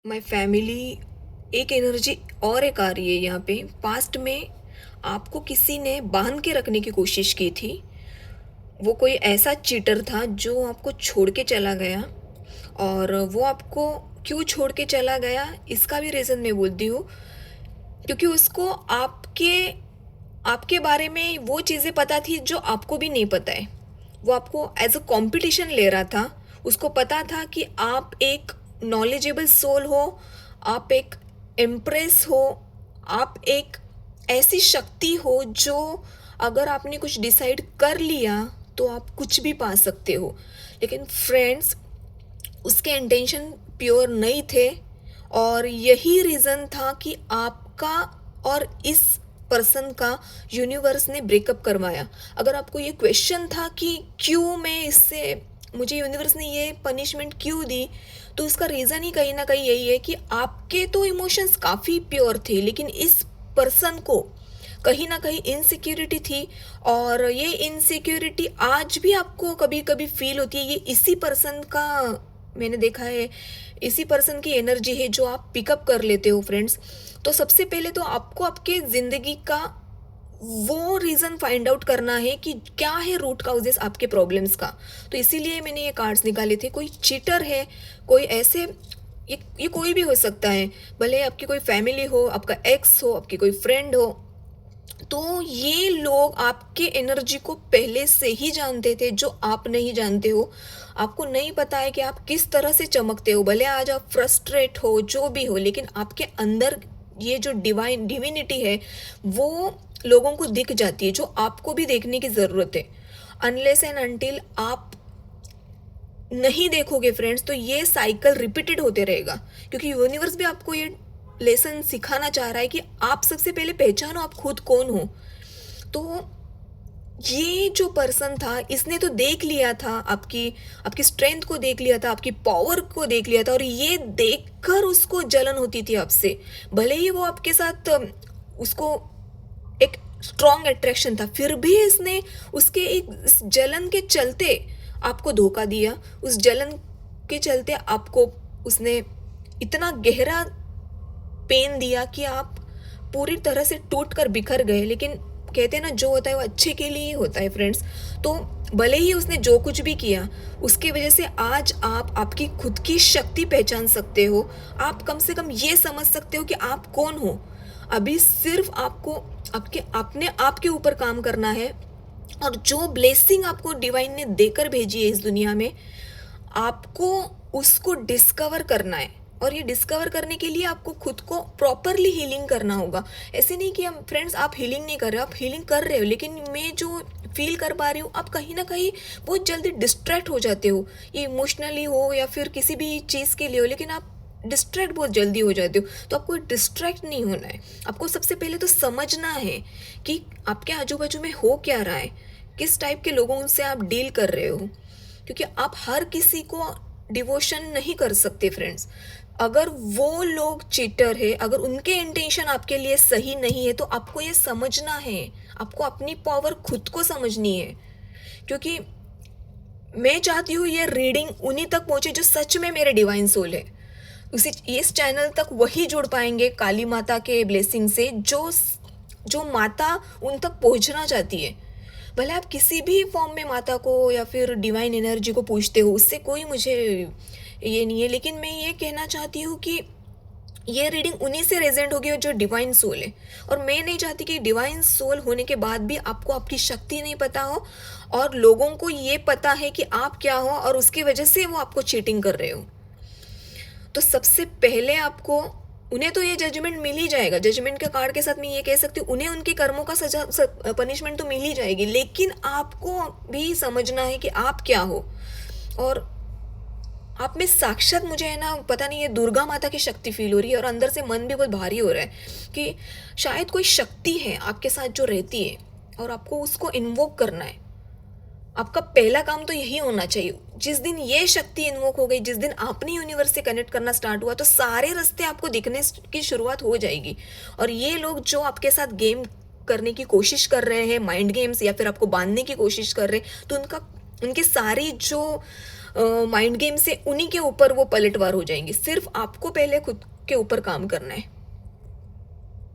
My family एक energy और एक आ रही है यहाँ पे। पास्ट में आपको किसी ने बांध के रखने की कोशिश की थी। वो कोई ऐसा चीटर था जो आपको छोड़ के चला गया, और वो आपको क्यों छोड़ के चला गया इसका भी रीज़न मैं बोलती हूँ। क्योंकि उसको आपके आपके बारे में वो चीज़ें पता थी जो आपको भी नहीं पता है। वो आपको एज अ कंपटीशन ले रहा था। उसको पता था कि आप एक नॉलेजेबल सोल हो, आप एक एम्प्रेस हो, आप एक ऐसी शक्ति हो जो अगर आपने कुछ डिसाइड कर लिया तो आप कुछ भी पा सकते हो। लेकिन फ्रेंड्स, उसके इंटेंशन प्योर नहीं थे, और यही रीज़न था कि आपका और इस पर्सन का यूनिवर्स ने ब्रेकअप करवाया। अगर आपको ये क्वेश्चन था कि क्यों मैं इससे, मुझे यूनिवर्स ने ये पनिशमेंट क्यों दी, तो उसका रीज़न ही कहीं ना कहीं यही है कि आपके तो इमोशंस काफ़ी प्योर थे, लेकिन इस पर्सन को कहीं ना कहीं इनसिक्योरिटी थी। और ये इनसिक्योरिटी आज भी आपको कभी कभी फील होती है। ये इसी पर्सन का, मैंने देखा है, इसी पर्सन की एनर्जी है जो आप पिकअप कर लेते हो फ्रेंड्स। तो सबसे पहले तो आपको आपके ज़िंदगी का वो रीज़न फाइंड आउट करना है कि क्या है रूट काउजेस आपके प्रॉब्लम्स का। तो इसीलिए मैंने ये कार्ड्स निकाले थे। कोई चीटर है, कोई ऐसे, ये कोई भी हो सकता है, भले आपकी कोई फैमिली हो, आपका एक्स हो, आपकी कोई फ्रेंड हो। तो ये लोग आपके एनर्जी को पहले से ही जानते थे जो आप नहीं जानते हो। आपको नहीं पता है कि आप किस तरह से चमकते हो। भले आज आप फ्रस्ट्रेट हो, जो भी हो, लेकिन आपके अंदर ये जो डिविनिटी है वो लोगों को दिख जाती है, जो आपको भी देखने की ज़रूरत है। अनलेस एंड अनटिल आप नहीं देखोगे फ्रेंड्स, तो ये साइकिल रिपीटेड होते रहेगा। क्योंकि यूनिवर्स भी आपको ये लेसन सिखाना चाह रहा है कि आप सबसे पहले पहचानो आप खुद कौन हो। तो ये जो पर्सन था, इसने तो देख लिया था आपकी आपकी स्ट्रेंथ को, देख लिया था आपकी पावर को, देख लिया था, और ये देखकर उसको जलन होती थी आपसे। भले ही वो आपके साथ उसको एक स्ट्रॉन्ग अट्रैक्शन था, फिर भी इसने उसके एक इस जलन के चलते आपको धोखा दिया। उस जलन के चलते आपको उसने इतना गहरा पेन दिया कि आप पूरी तरह से टूट कर बिखर गए। लेकिन कहते हैं ना, जो होता है वो अच्छे के लिए ही होता है फ्रेंड्स। तो भले ही उसने जो कुछ भी किया, उसकी वजह से आज आप आपकी खुद की शक्ति पहचान सकते हो। आप कम से कम ये समझ सकते हो कि आप कौन हो। अभी सिर्फ आपको आपके अपने आप के ऊपर काम करना है, और जो ब्लेसिंग आपको डिवाइन ने देकर भेजी है इस दुनिया में, आपको उसको डिस्कवर करना है। और ये डिस्कवर करने के लिए आपको खुद को प्रॉपरली हीलिंग करना होगा। ऐसे नहीं कि हम फ्रेंड्स, आप हीलिंग नहीं कर रहे हो, आप हीलिंग कर रहे हो, लेकिन मैं जो फील कर पा रही हूँ, आप कहीं ना कहीं बहुत जल्दी डिस्ट्रैक्ट हो जाते हो। ये इमोशनली हो या फिर किसी भी चीज़ के लिए हो, लेकिन आप डिस्ट्रैक्ट बहुत जल्दी हो जाते हो। तो आपको डिस्ट्रैक्ट नहीं होना है। आपको सबसे पहले तो समझना है कि आपके आजू बाजू में हो क्या रहा है, किस टाइप के लोगों से आप डील कर रहे हो। क्योंकि आप हर किसी को डिवोशन नहीं कर सकते फ्रेंड्स। अगर वो लोग चीटर है, अगर उनके इंटेंशन आपके लिए सही नहीं है, तो आपको ये समझना है। आपको अपनी पावर खुद को समझनी है। क्योंकि मैं चाहती हूँ ये रीडिंग उन्हीं तक पहुँचे जो सच में मेरे डिवाइन सोल है। उसी इस चैनल तक वही जुड़ पाएंगे काली माता के ब्लेसिंग से, जो जो माता उन तक पहुँचना चाहती है। भले आप किसी भी फॉर्म में माता को या फिर डिवाइन एनर्जी को पूछते हो, उससे कोई मुझे ये नहीं है। लेकिन मैं ये कहना चाहती हूँ कि ये रीडिंग उन्हीं से रेजेंट होगी जो डिवाइन सोल है। और मैं नहीं चाहती कि डिवाइन सोल होने के बाद भी आपको आपकी शक्ति नहीं पता हो, और लोगों को ये पता है कि आप क्या हो, और उसकी वजह से वो आपको चीटिंग कर रहे हो। तो सबसे पहले आपको, उन्हें तो ये जजमेंट मिल ही जाएगा। जजमेंट के कार्ड के साथ मैं ये कह सकती हूँ, उन्हें उनके कर्मों का सजा पनिशमेंट तो मिल ही जाएगी, लेकिन आपको भी समझना है कि आप क्या हो। और आप में साक्षात, मुझे है ना, पता नहीं, ये दुर्गा माता की शक्ति फील हो रही है, और अंदर से मन भी बहुत भारी हो रहा है कि शायद कोई शक्ति है आपके साथ जो रहती है, और आपको उसको इन्वोक करना है। आपका पहला काम तो यही होना चाहिए। जिस दिन ये शक्ति इन्वोक हो गई, जिस दिन आपने यूनिवर्स से कनेक्ट करना स्टार्ट हुआ, तो सारे रास्ते आपको दिखने की शुरुआत हो जाएगी। और ये लोग जो आपके साथ गेम करने की कोशिश कर रहे हैं, माइंड गेम्स, या फिर आपको बांधने की कोशिश कर रहे हैं, तो उनका उनकी सारी जो माइंड गेम से उन्हीं के ऊपर वो पलटवार हो जाएंगी। सिर्फ आपको पहले खुद के ऊपर काम करना है।